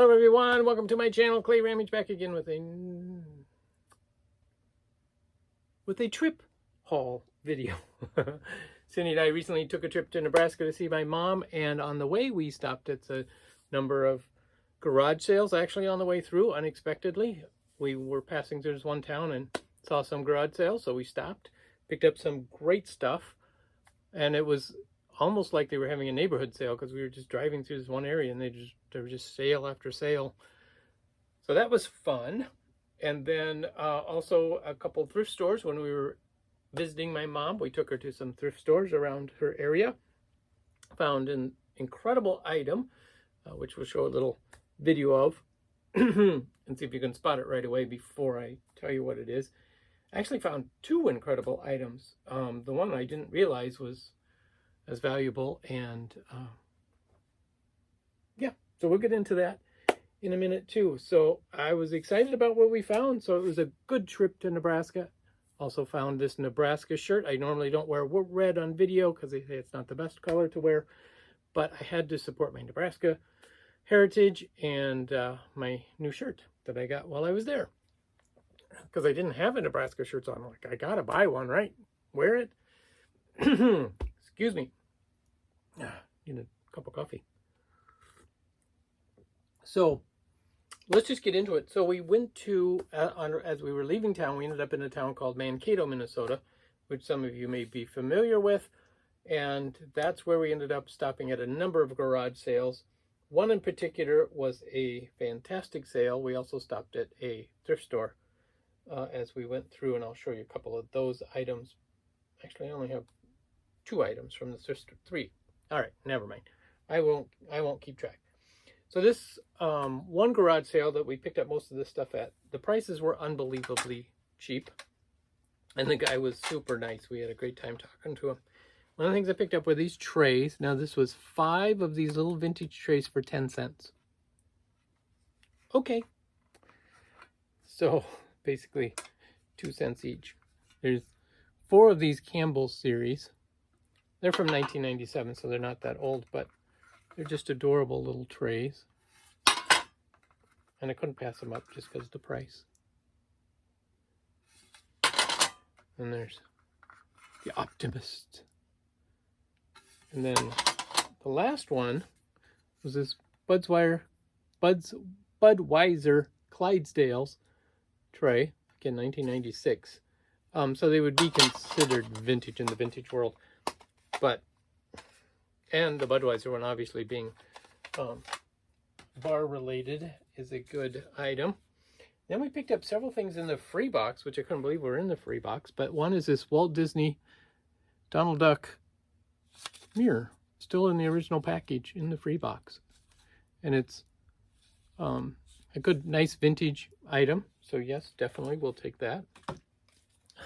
Hello everyone, welcome to my channel. Clay Rammage back again with a trip haul video. Cindy and I recently took a trip to Nebraska to see my mom, and on the way we stopped at a number of garage sales. Actually, on the way through, unexpectedly, we were passing through this one town and saw some garage sales, so we stopped, picked up some great stuff, and it was almost like they were having a neighborhood sale because we were just driving through this one area and there were just sale after sale. So that was fun. And then also a couple thrift stores. When we were visiting my mom, we took her to some thrift stores around her area. Found an incredible item, which we'll show a little video of and see if you can spot it right away before I tell you what it is. I actually found two incredible items. The one I didn't realize was as valuable, and yeah, so we'll get into that in a minute too. So I was excited about what we found, so it was a good trip to Nebraska. Also found this Nebraska shirt. I normally don't wear red on video because they say it's not the best color to wear, but I had to support my Nebraska heritage and my new shirt that I got while I was there, because I didn't have a Nebraska shirt, so I'm like, I gotta buy one, right? Wear it. Excuse me. Need a cup of coffee. So let's just get into it. So we went to, as we were leaving town, we ended up in a town called Mankato, Minnesota, which some of you may be familiar with. And that's where we ended up stopping at a number of garage sales. One in particular was a fantastic sale. We also stopped at a thrift store as we went through, and I'll show you a couple of those items. Actually, I only have two items from the thrift store. Three. All right, never mind. I won't keep track. So this one garage sale that we picked up most of this stuff at, the prices were unbelievably cheap, and the guy was super nice. We had a great time talking to him. One of the things I picked up were these trays. Now this was 5 of these little vintage trays for 10 cents. Okay. So basically 2 cents each. There's 4 of these Campbell series. They're from 1997, so they're not that old, but they're just adorable little trays. And I couldn't pass them up just because of the price. And there's the Optimist. And then the last one was this Budweiser Clydesdales tray, again 1996. So they would be considered vintage in the vintage world. But, and the Budweiser one obviously being bar related is a good item. Then we picked up several things in the free box, which I couldn't believe were in the free box. But one is this Walt Disney Donald Duck mirror, still in the original package in the free box. And it's a good, nice vintage item. So yes, definitely we'll take that.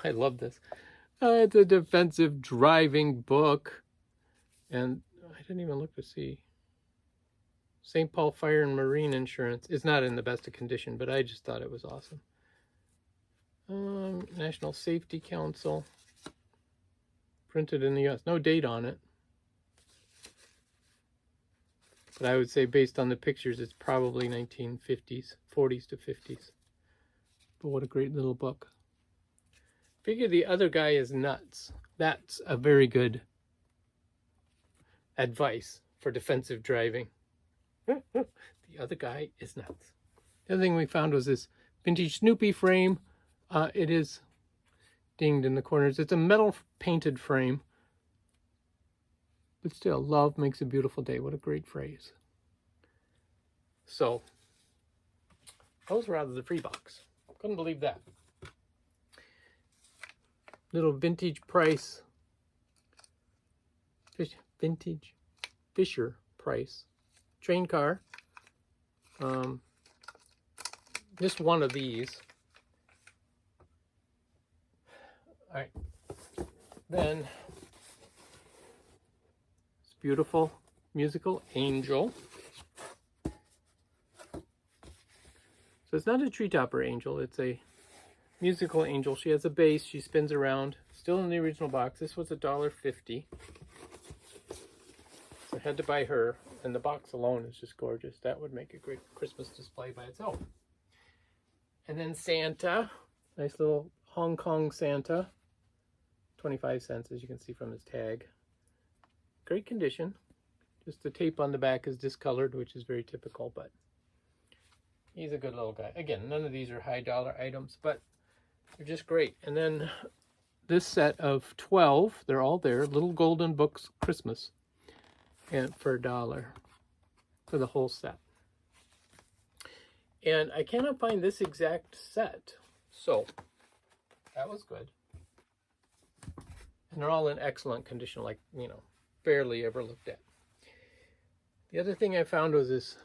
I love this. It's a defensive driving book. And I didn't even look to see. St. Paul Fire and Marine Insurance. It's not in the best of condition, but I just thought it was awesome. National Safety Council. Printed in the U.S. No date on it. But I would say based on the pictures, it's probably 1950s, 40s to 50s. But what a great little book. Figure the other guy is nuts. That's a very good advice for defensive driving. The other guy is nuts. The other thing we found was this vintage Snoopy frame. It is dinged in the corners. It's a metal painted frame. But still, love makes a beautiful day. What a great phrase. So, those were out of the free box. Couldn't believe that. Little vintage price. Vintage Fisher Price train car. Just one of these. All right. Then this beautiful musical angel. So it's not a tree topper angel, it's a musical angel. She has a base, she spins around, still in the original box. This was $1.50. So I had to buy her. And the box alone is just gorgeous. That would make a great Christmas display by itself. And then Santa, nice little Hong Kong Santa, 25 cents, as you can see from his tag. Great condition. Just the tape on the back is discolored, which is very typical, but he's a good little guy. Again, none of these are high dollar items, but they're just great. And then this set of 12, they're all there, Little Golden Books Christmas, and for $1 for the whole set. And I cannot find this exact set, so that was good. And they're all in excellent condition, like, you know, barely ever looked at. The other thing I found was this,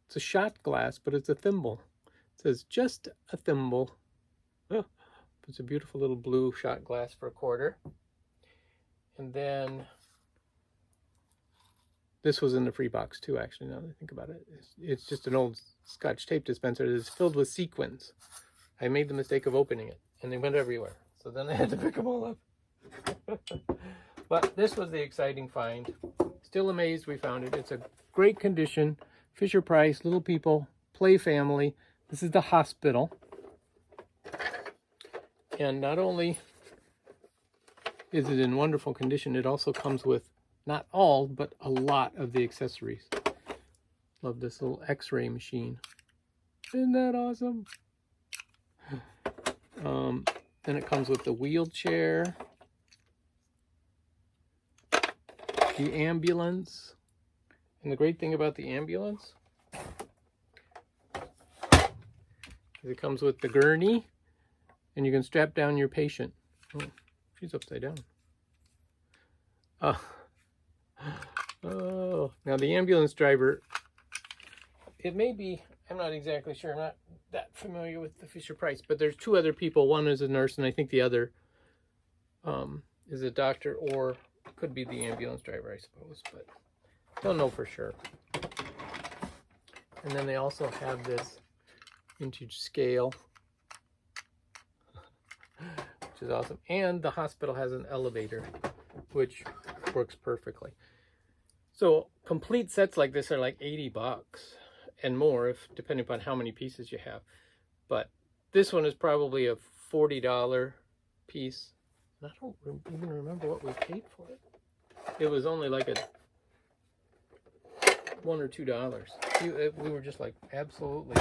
it's a shot glass, but it's a thimble. It says, just a thimble. Oh, it's a beautiful little blue shot glass for $1. And then this was in the free box too, actually, now that I think about it. It's just an old Scotch tape dispenser that is filled with sequins. I made the mistake of opening it, and they went everywhere. So then I had to pick them all up. But this was the exciting find. Still amazed we found it. It's a great condition. Fisher Price, Little People, Play Family. This is the hospital. And not only is it in wonderful condition, it also comes with not all, but a lot of the accessories. Love this little x-ray machine. Isn't that awesome? Then it comes with the wheelchair, the ambulance. And the great thing about the ambulance is it comes with the gurney, and you can strap down your patient. Oh, she's upside down. Oh, now the ambulance driver, it may be, I'm not exactly sure, I'm not that familiar with the Fisher Price, but there's two other people. One is a nurse, and I think the other is a doctor, or could be the ambulance driver, I suppose, but don't know for sure. And then they also have this vintage scale, which is awesome. And the hospital has an elevator, which works perfectly. So complete sets like this are like $80 and more, if depending upon how many pieces you have. But this one is probably a $40 piece. And I don't even remember what we paid for it. It was only like a $1 or $2. We were just like, absolutely.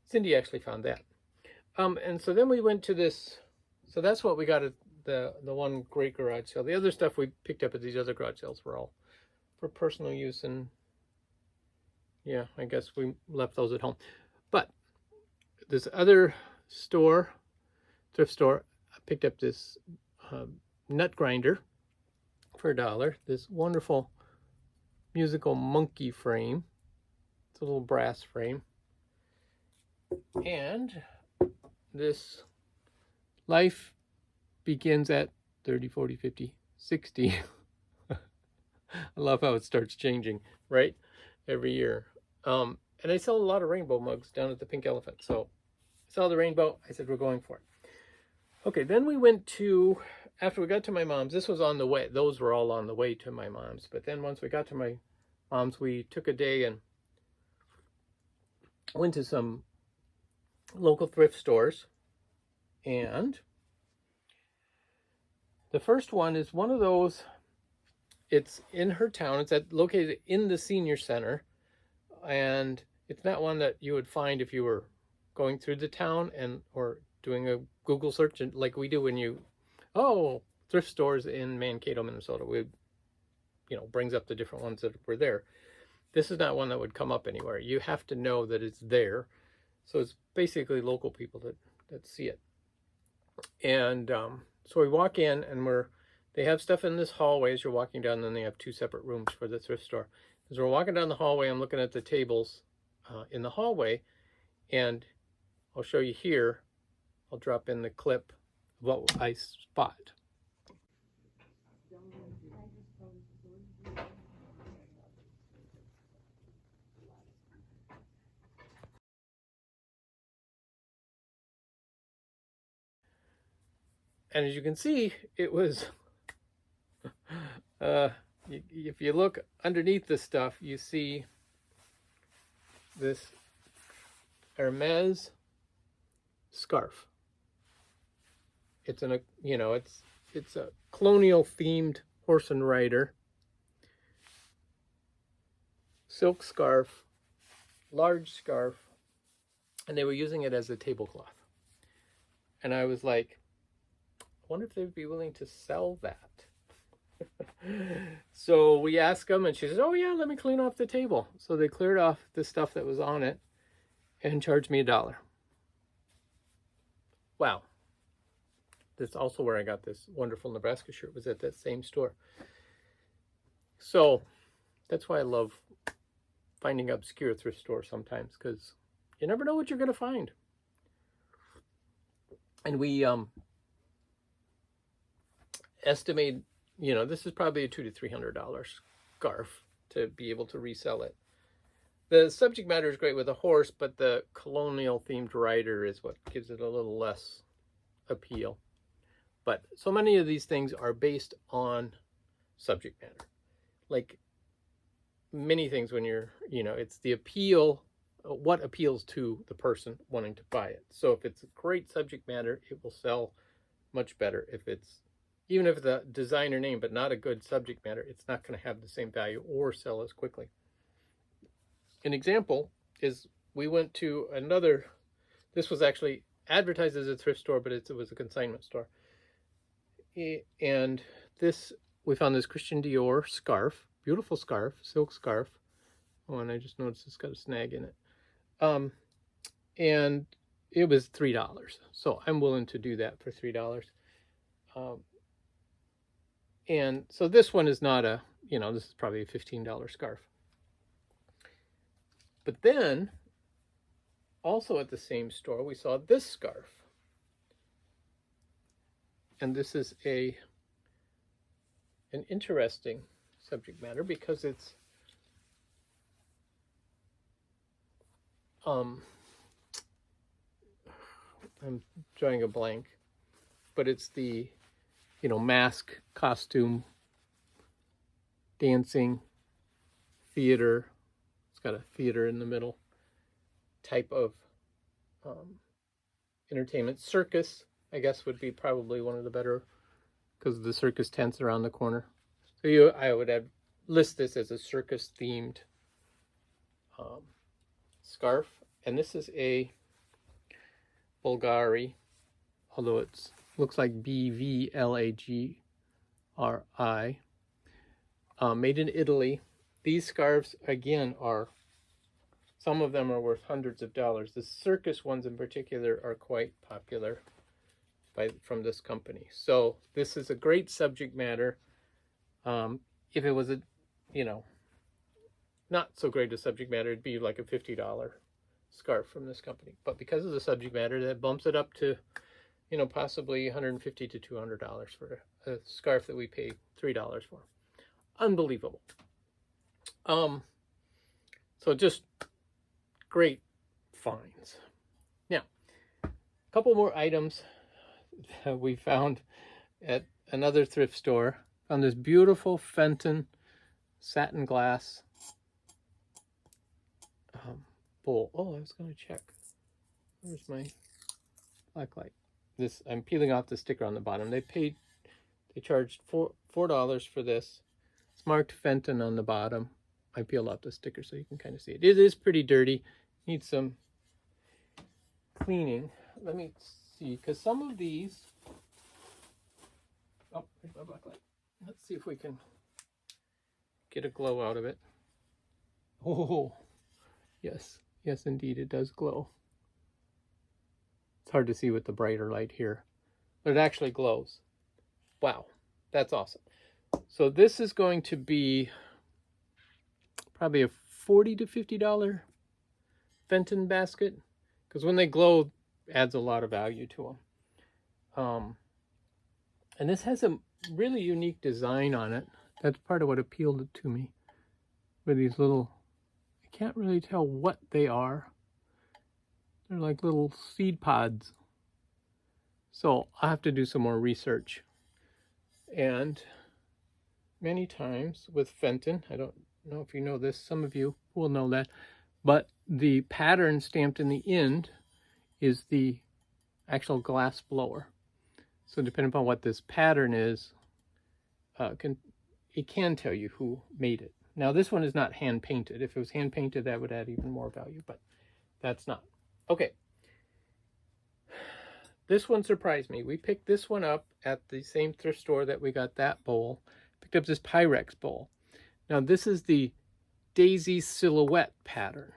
Cindy actually found that. And so then we went to this. So that's what we got at the one great garage sale. The other stuff we picked up at these other garage sales were all for personal use, and yeah, I guess we left those at home. But this other store, thrift store, I picked up this nut grinder for $1. This wonderful musical monkey frame. It's a little brass frame. And this life begins at 30, 40, 50, 60. I love how it starts changing, right? Every year. And I sell a lot of rainbow mugs down at the Pink Elephant. So I saw the rainbow. I said, we're going for it. Okay, then we went to, after we got to my mom's, this was on the way. Those were all on the way to my mom's. But then once we got to my mom's, we took a day and went to some local thrift stores. And the first one is one of those, it's in her town. It's located in the senior center. And it's not one that you would find if you were going through the town or doing a Google search like we do when you, thrift stores in Mankato, Minnesota. We, brings up the different ones that were there. This is not one that would come up anywhere. You have to know that it's there. So it's basically local people that see it. And so we walk in, and they have stuff in this hallway as you're walking down, and then they have two separate rooms for the thrift store. As we're walking down the hallway, I'm looking at the tables in the hallway, and I'll show you here. I'll drop in the clip of what I spot. And as you can see, it was if you look underneath the stuff, you see this Rammage scarf. It's it's a colonial themed horse and rider silk scarf, large scarf, and they were using it as a tablecloth. And I was like, I wonder if they'd be willing to sell that. So we asked them, and she says, oh yeah, let me clean off the table. So they cleared off the stuff that was on it and charged me $1. Wow. That's also where I got this wonderful Nebraska shirt, was at that same store. So that's why I love finding obscure thrift stores sometimes, because you never know what you're going to find. And we estimate, this is probably a $200 to $300 scarf to be able to resell it. The subject matter is great with a horse, but the colonial themed rider is what gives it a little less appeal. But so many of these things are based on subject matter. Like many things when you're, it's the appeal, what appeals to the person wanting to buy it. So if it's a great subject matter, it will sell much better. Even if it's a designer name, but not a good subject matter, it's not going to have the same value or sell as quickly. An example is we went to this was actually advertised as a thrift store, but it was a consignment store. And we found this Christian Dior scarf, beautiful scarf, silk scarf. Oh, and I just noticed it's got a snag in it. And it was $3. So I'm willing to do that for $3. And so this one is not this is probably a $15 scarf. But then, also at the same store, we saw this scarf. And this is an interesting subject matter because it's I'm drawing a blank, but it's the mask, costume, dancing, theater. It's got a theater in the middle type of entertainment. Circus, I guess, would be probably one of the better, because the circus tent's around the corner. So I would list this as a circus themed scarf. And this is a Bulgari, although it looks like BVLAGRI, made in Italy. These scarves, again, some of them are worth hundreds of dollars. The circus ones in particular are quite popular from this company. So this is a great subject matter. If it was not so great a subject matter, it'd be like a $50 scarf from this company. But because of the subject matter, that bumps it up to, possibly $150 to $200 for a scarf that we paid $3 for. Unbelievable. So just great finds. Now, a couple more items that we found at another thrift store. Found this beautiful Fenton satin glass bowl. Oh, I was going to check. Where's my black light? I'm peeling off the sticker on the bottom. They charged $4 for this. It's marked Fenton on the bottom. I peeled off the sticker so you can kind of see it. It is pretty dirty. Needs some cleaning. Let me see, because some of these... Oh, here's my black light. Let's see if we can get a glow out of it. Oh, yes. Yes, indeed, it does glow. It's hard to see with the brighter light here, but it actually glows. Wow, that's awesome. So this is going to be probably a $40 to $50 Fenton basket, because when they glow, it adds a lot of value to them. And this has a really unique design on it. That's part of what appealed it to me. With these little, I can't really tell what they are. They're like little seed pods. So I'll have to do some more research. And many times with Fenton. I don't know if you know this. Some of you will know that. But the pattern stamped in the end is the actual glass blower. So depending upon what this pattern is, it can tell you who made it. Now this one is not hand painted. If it was hand painted, that would add even more value, but that's not. Okay. This one surprised me. We picked this one up at the same thrift store that we got that bowl. Picked up this Pyrex bowl. Now this is the Daisy Silhouette pattern.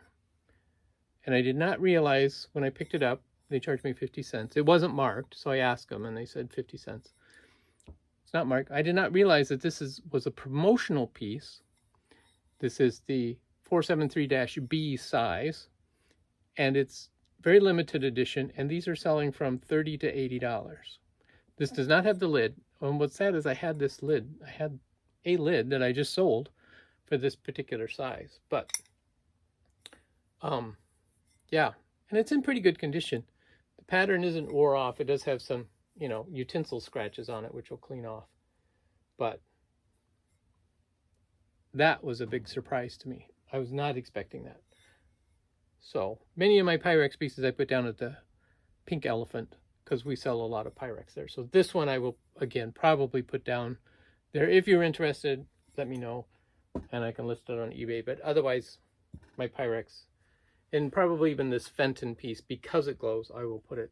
And I did not realize when I picked it up, they charged me 50 cents. It wasn't marked, so I asked them and they said 50 cents. It's not marked. I did not realize that this was a promotional piece. This is the 473-B size, and it's very limited edition, and these are selling from $30 to $80. This does not have the lid. And what's sad is I had this lid. I had a lid that I just sold for this particular size. But, yeah, and it's in pretty good condition. The pattern isn't wore off. It does have some, you know, utensil scratches on it, which will clean off. But that was a big surprise to me. I was not expecting that. So many of my Pyrex pieces I put down at the Pink Elephant because we sell a lot of Pyrex there. So this one I will, again, probably put down there. If you're interested, let me know and I can list it on eBay. But otherwise, my Pyrex, and probably even this Fenton piece, because it glows, I will put it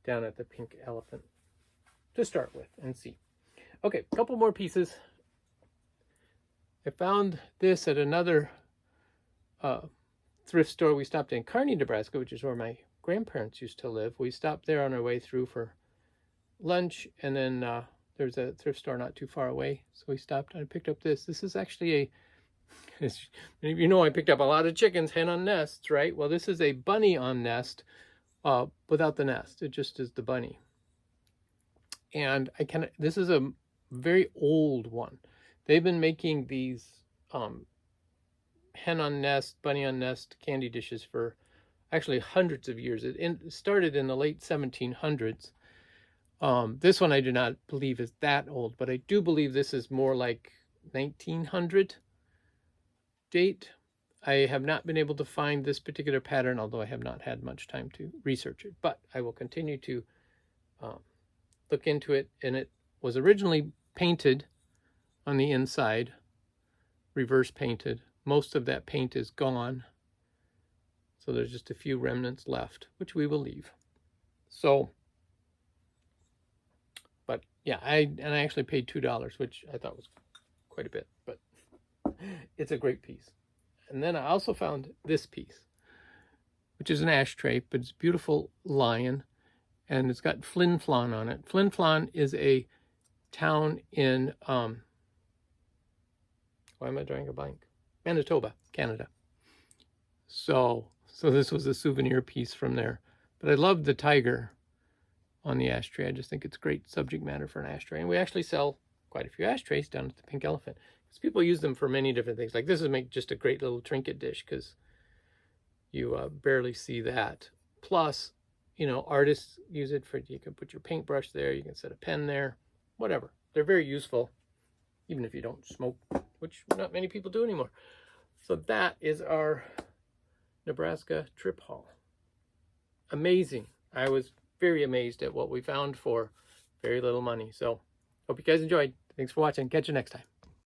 down at the Pink Elephant to start with and see. Okay, a couple more pieces. I found this at another thrift store we stopped in Kearney, Nebraska, which is where my grandparents used to live. We stopped there on our way through for lunch, and then there's a thrift store not too far away, so we stopped and I picked up this. This is actually as many of you know, I picked up a lot of chickens, hen on nests, right? Well, this is a bunny on nest without the nest. It just is the bunny. And this is a very old one. They've been making these hen on nest, bunny on nest candy dishes for actually hundreds of years. It started in the late 1700s. This one I do not believe is that old, but I do believe this is more like 1900 date. I have not been able to find this particular pattern, although I have not had much time to research it, but I will continue to look into it. And it was originally painted on the inside, reverse painted. Most of that paint is gone, so there's just a few remnants left, which we will leave. So, but yeah, I actually paid $2, which I thought was quite a bit, but it's a great piece. And then I also found this piece, which is an ashtray, but it's a beautiful lion, and it's got Flin Flon on it. Flin Flon is a town in why am I drawing a blank? Manitoba, Canada. So this was a souvenir piece from there. But I love the tiger on the ashtray. I just think it's great subject matter for an ashtray. And we actually sell quite a few ashtrays down at the Pink Elephant, because people use them for many different things. Like this would make just a great little trinket dish, because you barely see that. Plus, you know, artists use it for, you can put your paintbrush there, you can set a pen there, whatever. They're very useful, even if you don't smoke, which not many people do anymore. So that is our Nebraska trip haul. Amazing. I was very amazed at what we found for very little money. So hope you guys enjoyed. Thanks for watching. Catch you next time.